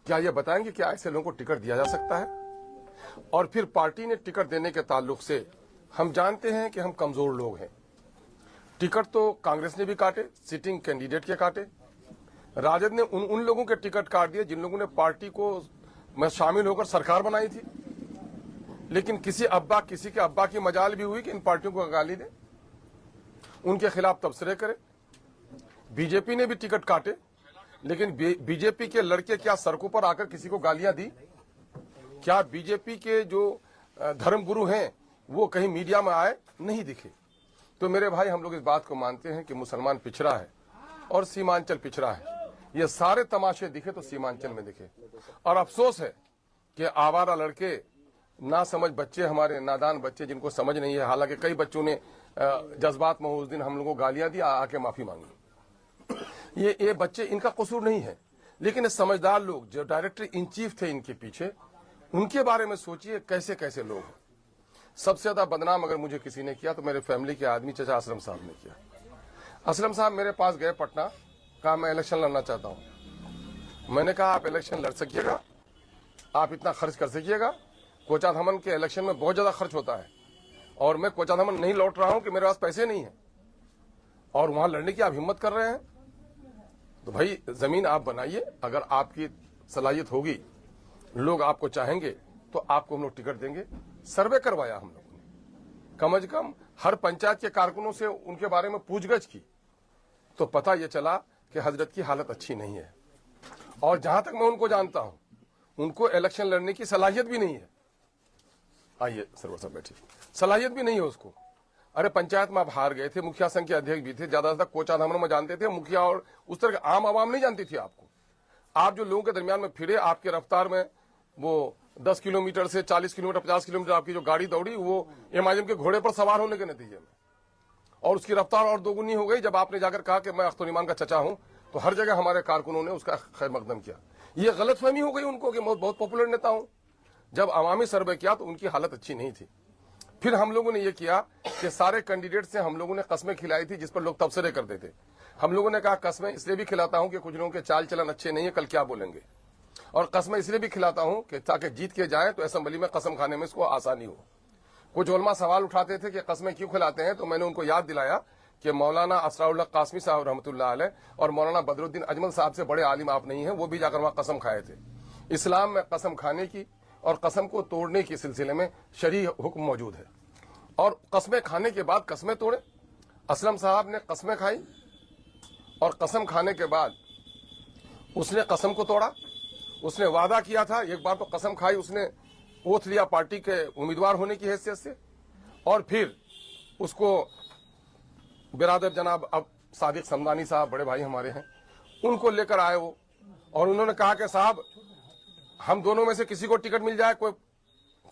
क्या ये बताएंगे कि ऐसे लोगों को टिकट दिया जा सकता है? और फिर पार्टी ने टिकट देने के ताल्लुक से हम जानते हैं कि हम कमजोर लोग हैं। टिकट तो कांग्रेस ने भी काटे, सिटिंग कैंडिडेट के काटे। राजद ने उन लोगों के टिकट काट दिए जिन लोगों ने पार्टी को में शामिल होकर सरकार बनाई थी। लेकिन किसी के अब्बा की मजाल भी हुई कि इन पार्टियों को गाली दे, उनके खिलाफ तबसरे करे। बीजेपी ने भी टिकट काटे, लेकिन बीजेपी के लड़के क्या सड़कों पर आकर किसी को गालियां दी? क्या बीजेपी के जो धर्मगुरु हैं वो कहीं मीडिया में आए? नहीं दिखे। तो मेरे भाई, हम लोग इस बात को मानते हैं कि मुसलमान पिछड़ा है और सीमांचल पिछड़ा है। ये सारे तमाशे दिखे तो सीमांचल में दिखे। और अफसोस है कि आवारा लड़के, ना समझ बच्चे, हमारे नादान बच्चे जिनको समझ नहीं है, हालांकि कई बच्चों ने जज्बात में उस दिन हम लोगों को गालियां दी, आके माफी मांगी। ये बच्चे, इनका कसूर नहीं है, लेकिन समझदार लोग जो डायरेक्टर इन चीफ थे इनके पीछे, उनके बारे में सोचिए कैसे कैसे लोग हैं। सबसे ज्यादा बदनाम अगर मुझे किसी ने किया तो मेरे फैमिली के आदमी चचा असलम साहब ने किया। असलम साहब मेरे पास गए पटना, कहा मैं इलेक्शन लड़ना चाहता हूं। मैंने कहा आप इलेक्शन लड़ सकिएगा, आप इतना खर्च कर सकिएगा? कोचाधामन के इलेक्शन में बहुत ज्यादा खर्च होता है और मैं कोचाधामन नहीं लौट रहा हूं कि मेरे पास पैसे नहीं है, और वहां लड़ने की आप हिम्मत कर रहे हैं? तो भाई जमीन आप बनाइए, अगर आपकी सलाहियत होगी, लोग आपको चाहेंगे तो आपको हम लोग टिकट देंगे। सर्वे करवाया हम लोगों ने, कम से कम हर पंचायत के कारकुनों से उनके बारे में पूछगछ की, तो पता यह चला कि हजरत की हालत अच्छी नहीं है। और जहां तक मैं उनको जानता हूं, उनको इलेक्शन लड़ने की सलाहियत भी नहीं है। आइए सरवर साहब बैठिए, सलाहियत भी नहीं है उसको। अरे पंचायत में आप हार गए थे, मुखिया संघ के अध्यक्ष भी थे, ज्यादातर कोचाधामन में जानते थे मुखिया, और उस तरह आम आवाम नहीं जानती थी आपको। आप जो लोगों के दरमियान में फिरे, आपके रफ्तार में वो 10 किलोमीटर से 40 किलोमीटर 50 किलोमीटर आपकी जो गाड़ी दौड़ी, वो इमाम के घोड़े पर सवार होने के नतीजे में, और उसकी रफ्तार और दोगुनी हो गई जब आपने जाकर कहा कि मैं अख्तर ईमान का चचा हूं। तो हर जगह हमारे कारकुनों ने उसका खैर मकदम किया। ये गलतफहमी हो गई उनको कि मैं बहुत पॉपुलर नेता हूं। जब अवामी सर्वे किया तो उनकी हालत अच्छी नहीं थी। फिर हम लोगों ने ये किया कि सारे कैंडिडेट से हम लोगों ने कस्में खिलाई थी जिस पर लोग तबसरे करते थे। हम लोगों ने कहा कस्में इसलिए भी खिलाता हूं कि कुछ लोगों के चाल चलन अच्छे नहीं है, कल क्या बोलेंगे, और कस्में इसलिए भी खिलाता हूं कि ताकि जीत के जाए तो असेंबली में कसम खाने में इसको आसानी हो। कुछ उलमा सवाल उठाते थे कि कस्में क्यों खिलाते हैं, तो मैंने उनको याद दिलाया कि मौलाना असराउल्लाह कासमी साहब रहमतुल्लाह अलैह और मौलाना बदरुद्दीन अजमल साहब से बड़े आलिम आप नहीं हैं, वो भी जाकर वहां कसम खाए थे। इस्लाम में कसम खाने की और कसम को तोड़ने के सिलसिले में शरई हुक्म मौजूद है, और कस्में खाने के बाद कस्में तोड़े। असलम साहब ने कस्में खाई और कसम खाने के बाद उसने कसम को तोड़ा। उसने वादा किया था, एक बार तो कसम खाई, उसने ओथ लिया पार्टी के उम्मीदवार होने की हैसियत से, और फिर उसको बिरादर जनाब अब सादिक समदानी साहब बड़े भाई हमारे हैं, उनको लेकर आए वो, और उन्होंने कहा कि साहब हम दोनों में से किसी को टिकट मिल जाए कोई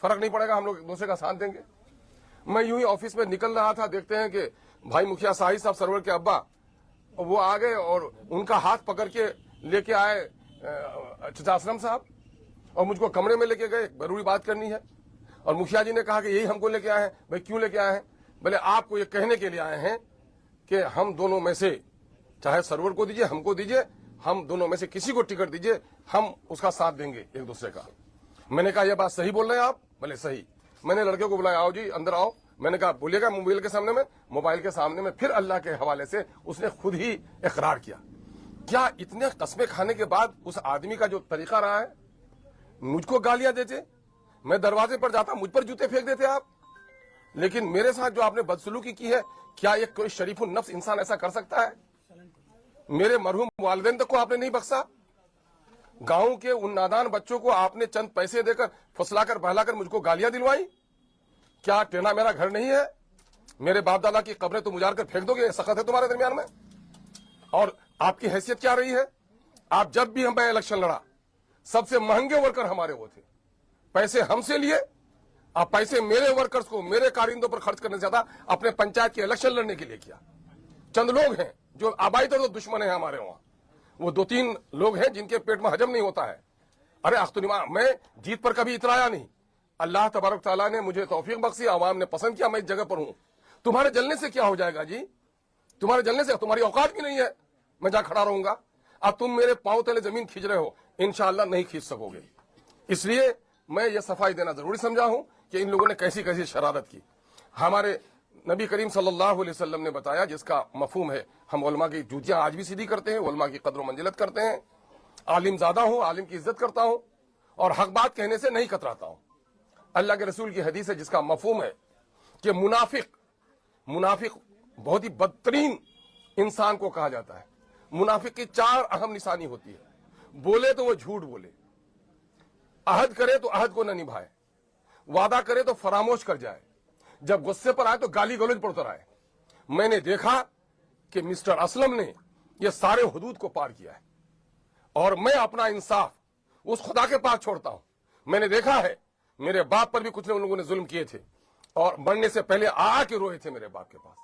फर्क नहीं पड़ेगा, हम लोग एक दूसरे का साथ देंगे। मैं यूं ही ऑफिस में निकल रहा था, देखते हैं कि भाई मुखिया साहिब साहब सरवर के अब्बा वो आ गए और उनका हाथ पकड़ के लेके आए चचा असलम साहब, और मुझको कमरे में लेके गए, जरूरी बात करनी है। और मुखिया जी ने कहा कि यही हमको लेके आए हैं। भाई क्यों लेके आए हैं? बोले आपको ये कहने के लिए आए हैं कि हम दोनों में से, चाहे सरवर को दीजिए, हमको दीजिए, हम दोनों में से किसी को टिकट दीजिए, हम उसका साथ देंगे एक दूसरे का। मैंने कहा यह बात सही बोल रहे हैं आप? बोले सही। मैंने लड़के को बुलाया, आओ जी अंदर आओ। मैंने कहा बोलिएगा मोबाइल के सामने में, मोबाइल के सामने में। फिर अल्लाह के हवाले से उसने खुद ही इकरार किया। क्या इतने कस्में खाने के बाद उस आदमी का जो तरीका रहा है, मुझको गालियां देते, मैं दरवाजे पर जाता मुझ पर जूते फेंक देते आप, लेकिन मेरे साथ जो आपने बदसलूकी की है, क्या एक कोई शरीफुल नफ्स इंसान ऐसा कर सकता है? मेरे मरहूम वालिदैन तक को आपने नहीं बख्शा। गांव के उन नादान बच्चों को आपने चंद पैसे देकर फुसलाकर बहलाकर मुझको गालियां दिलवाई। क्या टेना मेरा घर नहीं है? मेरे बाप दादा की कब्रें तुम उजाड़ कर फेंक दोगे? सख्त है तुम्हारे दरमियान में? और आपकी हैसियत क्या रही है? आप जब भी मैं इलेक्शन लड़ा, सबसे महंगे वर्कर हमारे वो थे, पैसे हमसे लिए, आप पैसे मेरे वर्कर्स को, मेरे कारिंदों पर खर्च करने से ज्यादा अपने पंचायत के इलेक्शन लड़ने के लिए किया। चंद लोग हैं जो आबाई तो दुश्मन है हमारे वहां, वो 2-3 लोग हैं जिनके पेट में हजम नहीं होता है। अरे अख्तुनिमा, मैं जीत पर कभी इतराया नहीं। अल्लाह तबारक तआला ने मुझे तौफीक बख्शी, आवाम ने पसंद किया, मैं इस जगह पर हूं। तुम्हारे जलने से क्या हो जाएगा जी? तुम्हारे जलने से तुम्हारी औकात भी नहीं है, मैं जहां खड़ा रहूंगा। अब तुम मेरे पांव तले जमीन खींच रहे हो, इंशाअल्लाह नहीं खींच सकोगे। इसलिए मैं ये सफाई देना जरूरी समझा हूं कि इन लोगों ने कैसी कैसी शरारत की। हमारे नबी करीम सल्लल्लाहु अलैहि वसल्लम ने बताया, जिसका मफहूम है हम उलमा की जूतियां आज भी सीधी करते हैं, उलमा की कद्र मंजिलत करते हैं, आलिम ज्यादा हूं, आलिम की इज्जत करता हूं और हक बात कहने से नहीं कतराता हूं। अल्लाह के रसूल की हदीस है जिसका मफहूम है कि मुनाफिक बहुत ही बदतरीन इंसान को कहा जाता है। मुनाफिक की 4 अहम निशानी होती है। बोले तो वो झूठ बोले, अहद करे तो अहद को न निभाए, वादा करे तो फरामोश कर जाए, जब गुस्से पर आए तो गाली गलौज पर उतर आए। मैंने देखा कि मिस्टर असलम ने ये सारे हुदूद को पार किया है और मैं अपना इंसाफ उस खुदा के पास छोड़ता हूं। मैंने देखा है मेरे बाप पर भी कुछ लोगों ने जुल्म किए थे और मरने से पहले आके रोए थे मेरे बाप के पास,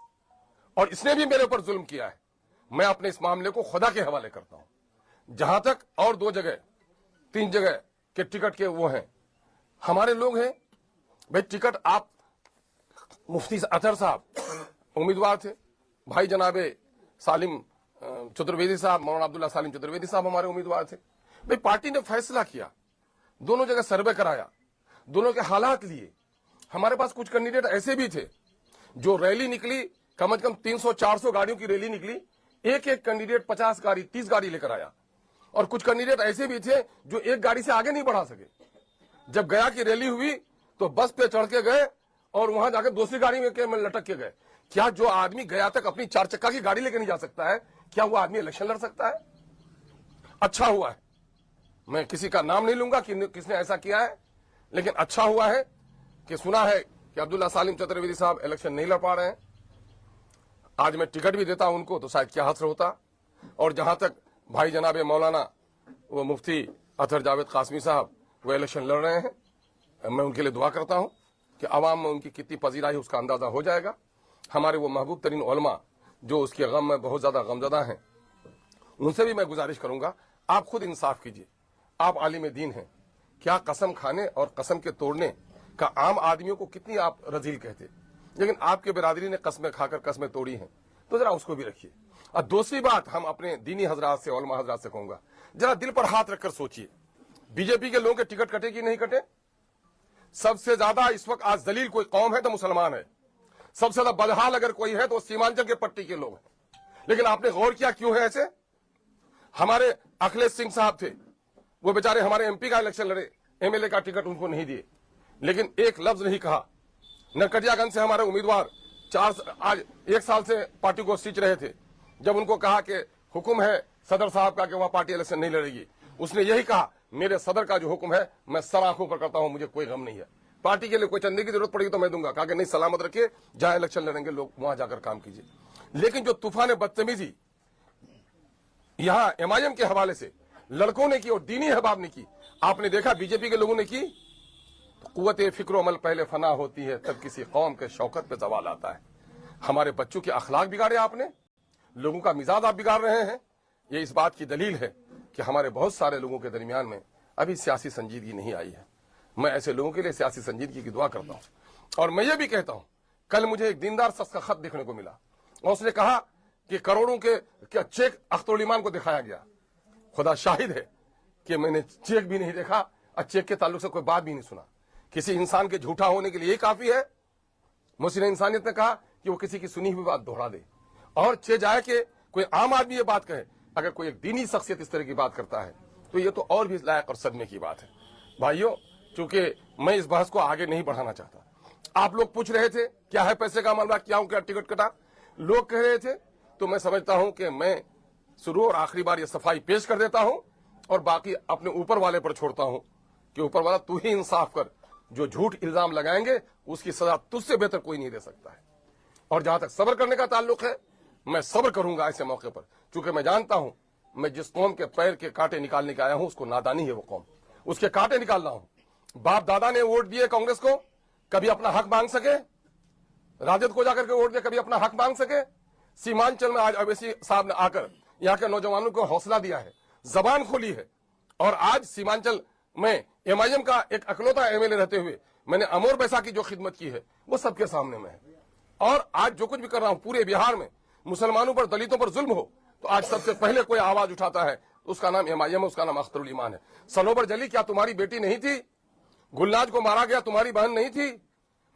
और इसने भी मेरे ऊपर जुल्म किया है। मैं अपने इस मामले को खुदा के हवाले करता हूं। जहां तक और 2 जगह 3 जगह के टिकट के वो हैं, हमारे लोग हैं भाई। टिकट आप मुफ्ती अतहर साहब उम्मीदवार थे, भाई जनाबे सालिम चतुर्वेदी साहब, मौलाना अब्दुल्ला सालिम चतुर्वेदी साहब हमारे उम्मीदवार थे। भाई पार्टी ने फैसला किया, दोनों जगह सर्वे कराया, दोनों के हालात लिए। हमारे पास कुछ कैंडिडेट ऐसे भी थे जो रैली निकली, कम से कम 300-400 गाड़ियों की रैली निकली, एक एक कैंडिडेट 50 गाड़ी 30 गाड़ी लेकर आया। और कुछ कैंडिडेट ऐसे भी थे जो एक गाड़ी से आगे नहीं बढ़ा सके। जब गया की रैली हुई तो बस पे चढ़ के गए और वहां जाकर दूसरी गाड़ी में लटक के गए। क्या जो आदमी गया तक अपनी 4 चक्का की गाड़ी लेकर नहीं जा सकता है, क्या वो आदमी इलेक्शन लड़ सकता है? अच्छा हुआ है, मैं किसी का नाम नहीं लूंगा कि किसने ऐसा किया है, लेकिन अच्छा हुआ है कि सुना है कि अब्दुल्ला सालिम चतुर्वेदी साहब इलेक्शन नहीं लड़ पा रहे हैं। आज मैं टिकट भी देता उनको तो शायद क्या हसर होता। और जहां तक भाई जनाबे मौलाना वो मुफ्ती अतहर जावेद कासमी साहब वो इलेक्शन लड़ रहे हैं, मैं उनके लिए दुआ करता हूं कि अवाम में उनकी कितनी पजीराई उसका अंदाजा हो जाएगा। हमारे वो महबूब तरीन उलमा जो उसके गम में बहुत ज्यादा गमजदा हैं, उनसे भी मैं गुजारिश करूंगा, आप खुद इंसाफ कीजिए। आप आलिम दीन हैं, क्या कसम खाने और कसम के तोड़ने का आम आदमियों को कितनी आप रजील कहते, लेकिन आपके बिरादरी ने कसमें खाकर कसमें तोड़ी हैं, तो जरा उसको भी रखिए। और दूसरी बात हम अपने दीनी हजरात से, उलमा हजरात से कहूंगा, जरा दिल पर हाथ रखकर सोचिए, बीजेपी के लोगों के टिकट कटे कि नहीं कटे? सबसे ज्यादा इस वक्त आज दलील कोई कौम है तो मुसलमान है। सबसे ज्यादा बदहाल अगर कोई है तो सीमांचल के पट्टी के लोग हैं। लेकिन आपने गौर किया क्यों है ऐसे? हमारे अखिलेश सिंह साहब थे, वो बेचारे हमारे एमपी का इलेक्शन लड़े, एमएलए का टिकट उनको नहीं दिए, लेकिन एक लफ्ज नहीं कहा। नरकटियागंज से हमारे उम्मीदवार आज 1 साल से पार्टी को सींच रहे थे। जब उनको कहा कि हुक्म है सदर साहब का कि वह पार्टी इलेक्शन नहीं लड़ेगी, उसने यही कहा, मेरे सदर का जो हुक्म है मैं सर आंखों पर करता हूं, मुझे कोई गम नहीं है। पार्टी के लिए कोई चंदे की जरूरत पड़ेगी तो मैं दूंगा। कहा कि नहीं, सलामत रखिए, जहां इलेक्शन लड़ेंगे लोग वहां जाकर काम कीजिए। लेकिन जो तूफान बदतमीजी यहां एमआईएम के हवाले से लड़कों ने की और दीनी अहबाब ने की, आपने देखा बीजेपी के लोगों ने की, तो कुव्वत फिक्र अमल पहले फना होती है, तब किसी कौम के शौकत पे जवाल आता है। हमारे बच्चों के अखलाक बिगाड़े आपने, लोगों का मिजाज आप बिगाड़ रहे हैं। ये इस बात की दलील है कि हमारे बहुत सारे लोगों के दरमियान में अभी सियासी संजीदगी नहीं आई है। मैं ऐसे लोगों के लिए सियासी संजीदगी की दुआ करता हूं। और मैं ये भी कहता हूं, कल मुझे एक दीनदार शख्स का खत देखने को मिला और उसने कहा कि करोड़ों के चेक अख्तरुल ईमान को दिखाया गया। खुदा शाहिद है कि मैंने चेक भी नहीं देखा और चेक के ताल्लुक से कोई बात भी नहीं सुना। किसी इंसान के झूठा होने के लिए यही काफी है। मुस्लिम इंसानियत ने कहा कि वो किसी की सुनी हुई बात दोहरा दे, और चे जाए कि कोई आम आदमी ये बात कहे। अगर कोई एक दीनी शख्सियत इस तरह की बात करता है तो ये तो और भी लायक और सदमे की बात है। भाइयों, चूंकि मैं इस बहस को आगे नहीं बढ़ाना चाहता, आप लोग पूछ रहे थे क्या है पैसे का मामला, क्या क्या टिकट कटा, लोग कह रहे थे, तो मैं समझता हूं कि मैं शुरू और आखिरी बार ये सफाई पेश कर देता हूं और बाकी अपने ऊपर वाले पर छोड़ता हूं कि ऊपर वाला तू ही इंसाफ कर। जो झूठ इल्जाम लगाएंगे उसकी सजा तुझसे बेहतर कोई नहीं दे सकता है। और जहां तक सब्र करने का ताल्लुक है, मैं सब्र करूंगा ऐसे मौके पर, क्योंकि मैं जानता हूं मैं जिस कौम के पैर के कांटे निकालने के आया हूं उसको नादानी है, वो कौम, उसके कांटे निकाल रहा हूं। बाप दादा ने वोट दिए कांग्रेस को, कभी अपना हक मांग सके? राजद को जाकर के वोट दिया, कभी अपना हक मांग सके? सीमांचल में आज अवैसी साहब ने आकर यहाँ के नौजवानों को हौसला दिया है, जबान खोली है, और आज सीमांचल में एमआईएम का एक अकलौता एमएलए रहते हुए मैंने अमोर बैसा की जो खिदमत की है वो सबके सामने में है। और आज जो कुछ भी कर रहा हूं पूरे बिहार में मुसलमानों पर, दलितों पर जुल्म हो, तो आज सबसे पहले कोई आवाज उठाता है उसका नाम MIM है, उसका नाम अख्तरुल ईमान है। सनोबर जली क्या तुम्हारी बेटी नहीं थी? गुलनाज को मारा गया तुम्हारी बहन नहीं थी?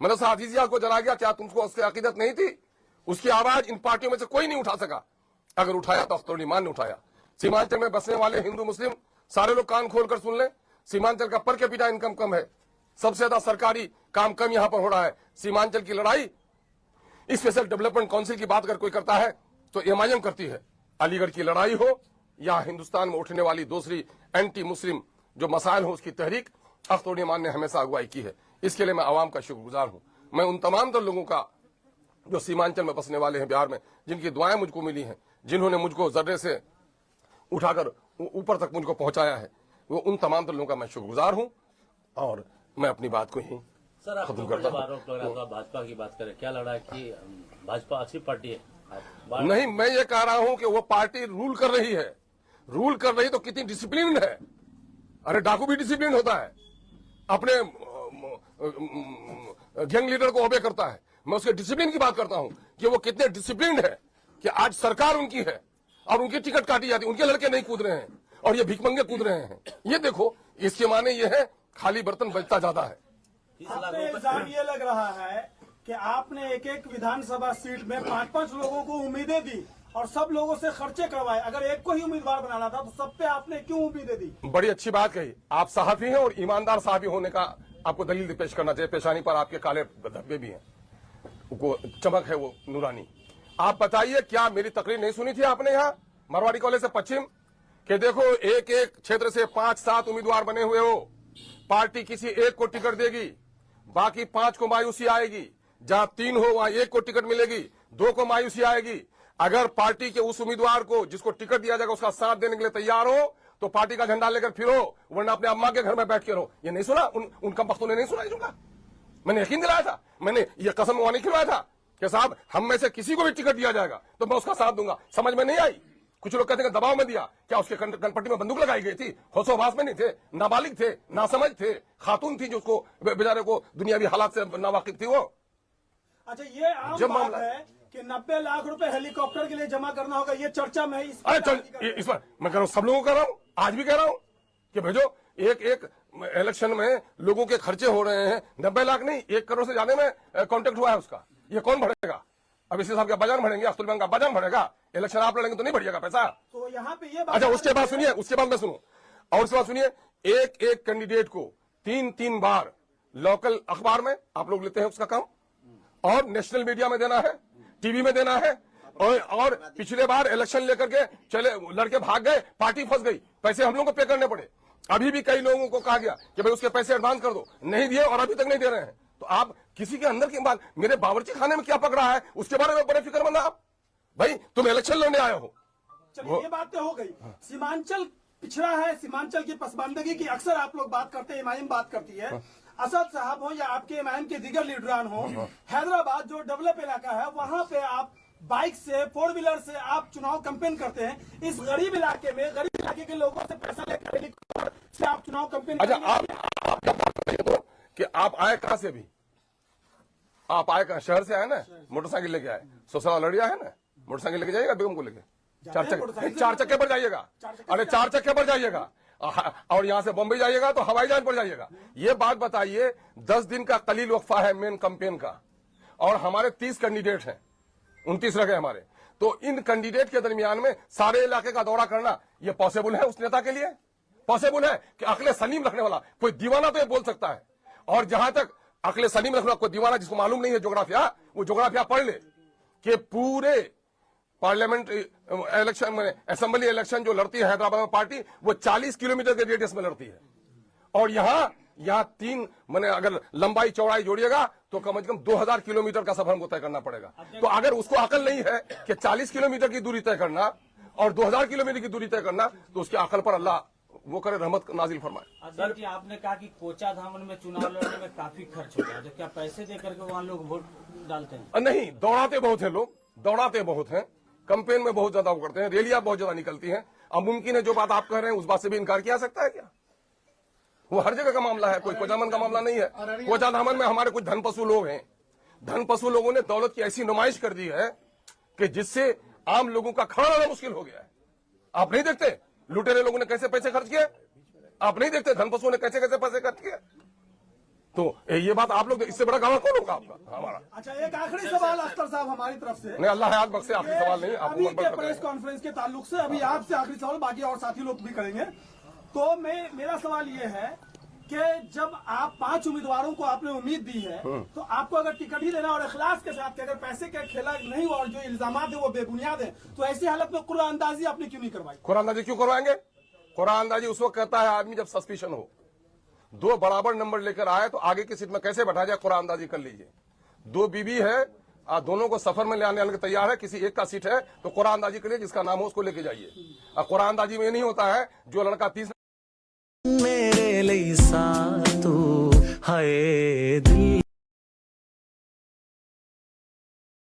मदरसा हफीजिया को जला गया क्या तुमको उससे अकीदत नहीं थी? उसकी आवाज इन पार्टियों में से कोई नहीं उठा सका। अगर उठाया तो अख्तरुल ईमान ने उठाया। सीमांचल में बसने वाले हिंदू मुस्लिम सारे लोग कान खोलकर सुन लें, सीमांचल का पर कैपिटा इनकम कम है, सबसे ज्यादा सरकारी काम कम यहां पर हो रहा है। सीमांचल की लड़ाई स्पेशल डेवलपमेंट काउंसिल की बात कर कोई करता है तो MIM करती है। अलीगढ़ की लड़ाई हो या हिंदुस्तान में उठने वाली दूसरी एंटी मुस्लिम जो मसाइल हो उसकी तहरीक अख्तरुल ईमान ने हमेशा अगुवाई की है। इसके लिए मैं आवाम का शुक्रगुजार हूं। मैं उन तमाम तर लोगों का जो सीमांचल में बसने वाले हैं बिहार में, जिनकी दुआएं मुझको मिली हैं, जिन्होंने मुझको जर्रे से उठाकर ऊपर तक मुझको पहुंचाया है, वो उन तमाम तर लोगों का मैं शुक्रगुजार हूं और मैं अपनी बात को ही खत्म करता हूं। आरोप लग रहा था भाजपा की बात करें, क्या लग रहा है कि भाजपा अच्छी पार्टी है? नहीं, मैं ये कह रहा हूं कि वो पार्टी रूल कर रही है। रूल कर रही तो कितनी डिसिप्लिन है। अरे डाकू भी डिसिप्लिन होता है, अपने गैंग लीडर को ओबे करता है। मैं उसके डिसिप्लिन की बात करता हूं कि वो कितने डिसिप्लिन है कि आज सरकार उनकी है और उनकी टिकट काटी जाती है, उनके लड़के नहीं कूद रहे हैं और ये भिखमंगे कूद रहे हैं। ये देखो, इसके माने ये है खाली बर्तन बचता ज्यादा है। आपने इल्जाम ये लग रहा है कि आपने एक एक विधानसभा सीट में 5-5 लोगों को उम्मीदें दी और सब लोगों से खर्चे करवाए। अगर एक को ही उम्मीदवार बनाना था तो सब पे आपने क्यों उम्मीदें दी? बड़ी अच्छी बात कही। आप सहाफी हैं और ईमानदार सहाफी होने का आपको दलील पेश करना चाहिए। पेशानी पर आपके काले धब्बे भी हैं, वो चमक है वो नूरानी। आप बताइए, क्या मेरी तकरीर नहीं सुनी थी आपने यहाँ मारवाड़ी कॉलेज से पश्चिम के? देखो, एक एक क्षेत्र से 5-7 उम्मीदवार बने हुए हो। पार्टी किसी एक को टिकट देगी, बाकी 5 को मायूसी आएगी। जहां 3 हो वहां 1 को टिकट मिलेगी, 2 को मायूसी आएगी। अगर पार्टी के उस उम्मीदवार को जिसको टिकट दिया जाएगा उसका साथ देने के लिए तैयार हो तो पार्टी का झंडा लेकर फिरो, वरना अपने अम्मा के घर में बैठ के रहो। ये नहीं सुना? उन कम वक्तों ने नहीं सुना? जुमला मैंने यकीन दिलाया था, मैंने ये कसम वहां नहीं खिलवाया था कि साहब हम में से किसी को भी टिकट दिया जाएगा तो मैं उसका साथ दूंगा। समझ में नहीं आई। कुछ लोग कहते हैं दबाव में दिया। क्या उसके कनपट्टी में बंदूक लगाई गई थी? होशोहवास में नहीं थे, नाबालिग थे, नासमझ थे, खातून थी जो उसको बेचारे को दुनियावी हालात से नावाकिफ थी वो। अच्छा, ये आम बात है कि 90 लाख रुपए हेलीकॉप्टर के लिए जमा करना होगा, ये चर्चा में इस पर मैं कह रहा हूँ, सब लोगों को कह रहा हूँ, आज भी कह रहा हूँ कि भेजो। एक एक इलेक्शन में लोगों के खर्चे हो रहे हैं, 90 लाख नहीं 1 करोड़ से ज्यादा में कॉन्टेक्ट हुआ है उसका। ये कौन भरेगा? अब इसी साहब का बाजार भरेंगे, अख्तरुल ईमान का बाजार भरेगा। इलेक्शन आप लड़ेंगे तो नहीं बढ़िएगा पैसा। तो यहाँ पे ये अच्छा, उसके बाद सुनिए, उसके बाद मैं सुनूं और उसके बाद सुनिए, एक एक कैंडिडेट को 3-3 बार लोकल अखबार में आप लोग लेते हैं उसका काम, और नेशनल मीडिया में देना है, टीवी में देना है। और पिछले बार इलेक्शन लेकर के चले लड़के भाग गए, पार्टी फंस गई, पैसे हम लोग को पे करने पड़े। अभी भी कई लोगों को कहा गया कि भाई उसके पैसे एडवांस कर दो, नहीं दिए और अभी तक नहीं दे रहे हैं। तो आप किसी के अंदर की बात, मेरे बावर्ची खाने में क्या पक रहा है उसके बारे में बड़े फिक्रमंद आप। भाई तुम इलेक्शन लड़ने आए हो। चलिए, ये बात तो हो गई। सीमांचल पिछड़ा है, सीमांचल की पसमानदगी की अक्सर आप लोग बात करते हैं, MIM बात करती है। असद साहब हो या आपके MIM के दीगर लीडरान हो, हैदराबाद जो डेवलप इलाका है वहां पे आप बाइक से, 4 व्हीलर से आप चुनाव कैंपेन करते हैं। इस गरीब इलाके में गरीब इलाके के लोगों से पैसा लेकर हेलीकॉप्टर से आप चुनाव कैंपेन। अच्छा, आप क्या बात करिए तो कि आप आए कहां से? भी आप आए कहां? शहर से आए ना, मोटरसाइकिल लेके आए, ससुराल लड़िया है ना, मोटरसाइकिल लेके जाइएगा बेगम को लेके, 4 चक्के पर जाइएगा। अरे 4 चक्के पर जाइएगा और यहां से बम्बई जाइएगा तो हवाई जहाज पर जाइएगा। ये बात बताइए, 10 दिन का कलील वक्फा है मेन कैंपेन का और हमारे 30 कैंडिडेट हैं, 29 रह गए हमारे। तो इन कैंडिडेट के दरमियान में सारे इलाके का दौरा करना ये पॉसिबल है उस नेता के लिए? पॉसिबल है कि अकले सलीम रखने वाला कोई दीवाना तो ये बोल सकता है। और जहां तक अकले सलीम रखने वाला कोई दीवाना जिसको मालूम नहीं है जोग्राफिया, वो जोग्राफिया पढ़ ले कि पूरे पार्लियामेंट इलेक्शन में, असेंबली इलेक्शन जो लड़ती है हैदराबाद में पार्टी, वो 40 किलोमीटर के रेडियस में लड़ती है। और यहाँ 3 मैंने अगर लंबाई चौड़ाई जोड़िएगा तो कम से कम 2000 किलोमीटर का सफर हमको तय करना पड़ेगा। तो अगर उसको अकल नहीं है कि 40 किलोमीटर की दूरी तय करना और 2000 किलोमीटर की दूरी तय करना, तो उसके अकल पर अल्लाह वो करे, रहमत नाजिल फरमाए। सर जी, आपने कहा कि कोचा धामन में चुनाव लड़ने में काफी खर्च होता है, तो क्या पैसे देकर के वहाँ लोग वोट डालते हैं? नहीं, दौड़ाते बहुत हैं लोग, दौड़ाते बहुत हैं, कैंपेन में बहुत ज्यादा वो करते हैं, रैलियां बहुत ज्यादा निकलती हैं। अब मुमकिन है जो बात आप कह रहे हैं उस बात से भी इनकार किया सकता है क्या? वो हर जगह का मामला है, कोई कोचा धामन का मामला नहीं है। कोचा धामन में हमारे कुछ धनपशु लोग हैं, धनपशु लोगों ने दौलत की ऐसी नुमाइश कर दी है कि जिससे आम लोगों का खाना मुश्किल हो गया है। आप नहीं देखते लुटेरे लोगों ने कैसे पैसे खर्च किए, आप नहीं देखते धनपशुओं ने कैसे कैसे पैसे खर्च किए। तो ये बात आप लोग, इससे बड़ा गवाह कौन होगा आपका हमारा। अच्छा, एक आखिरी सवाल अख्तर साहब हमारी तरफ से। नहीं, अल्लाह हयात बख्शे, आखिरी सवाल नहीं, अभी आपको के प्रेस कॉन्फ्रेंस के ताल्लुक से अभी आपसे आखिरी सवाल, बाकी और साथी लोग भी करेंगे। तो मेरा सवाल ये है कि जब आप 5 उम्मीदवारों को आपने उम्मीद दी है, तो आपको अगर टिकट ही लेना और इखलास के साथ, अगर पैसे का खेला नहीं हुआ और जो इल्जामात है वो बेबुनियाद है, तो ऐसी हालत में कुरान अंदाजी आपने क्यों नहीं करवाई? कुरान अंदाजी क्यों करवाएंगे? कुरान अंदाजी उस वक्त कहता है आदमी जब सस्पिशन हो, 2 बराबर नंबर लेकर आए तो आगे की सीट में कैसे बैठा जाए, कुरान अंदाजी कर लीजिए। 2 बीबी है, दोनों को सफर में ले आने के तैयार है, किसी एक का सीट है तो कुरान अंदाजी करिए, जिसका नाम हो उसको लेके जाइए। कुरान अंदाजी में नहीं होता है जो लड़का 30 मेरे लिए सातू हाय दिल